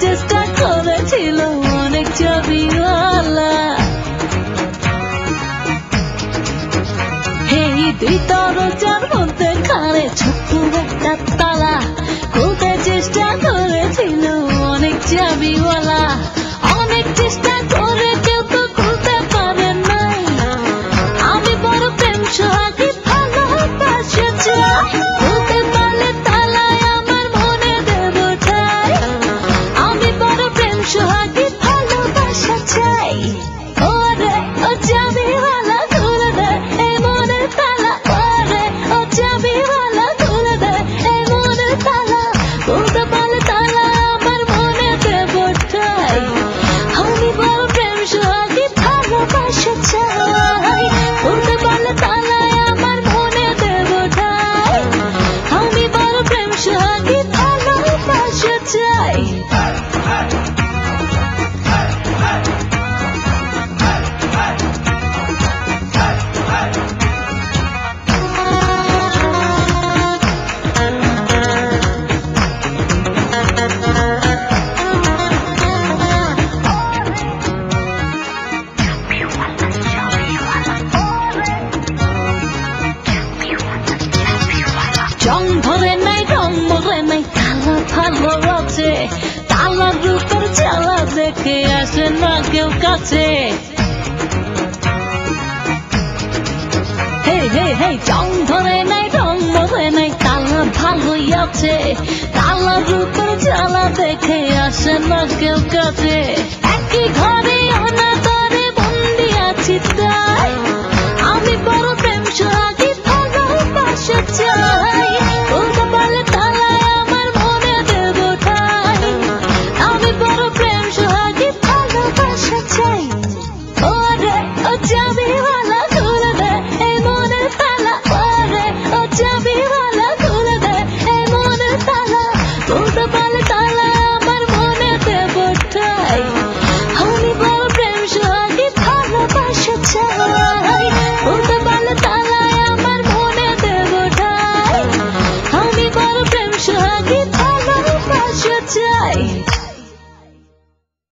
চেষ্টা করেছিল অনেক ছবিওয়ালা। এই দুই দরজার মধ্যে খানে ছোট্ট একটা তালা, খুলতে চেষ্টা করেছিল অনেক চাবিওয়ালা। অনেক চেষ্টা করে কেউ তো খুলতে পারে নাই। আমি বড় প্রেম সোহাগী, ভালোবাসা চাই, খুলতে পারলে তালায় আমার মনে দেব ঠাই। আমি বড় প্রেম সোহাগী, ভালোবাসা চাই। ওরে ও চাবিওয়ালা খুলে দে এই মনের তালা, ওরে ও চাবিওয়ালা খুলে দে এই মনের তালা। খুলতে পারলে তালায় আমার মনে দেব ঠাই। আমি বড় প্রেম সোহাগী, ভালোবাসা চাই, খুলতে পারলে তালায় আমার মনে দেব ঠাই। আমি বড় প্রেম সোহাগী, ভালোবাসা চাই। জং ধরে নাই, রং মরে নাই, তালা ভালো আছে। তালার উপর জ্বালা দেখে আসে না কেউ কাছে। জং ধরে নাই, রং মরে নাই, তালা ভালোই আছে। তালার উপর জ্বালা দেখে আসে না কেউ কাছে। একই ঘরে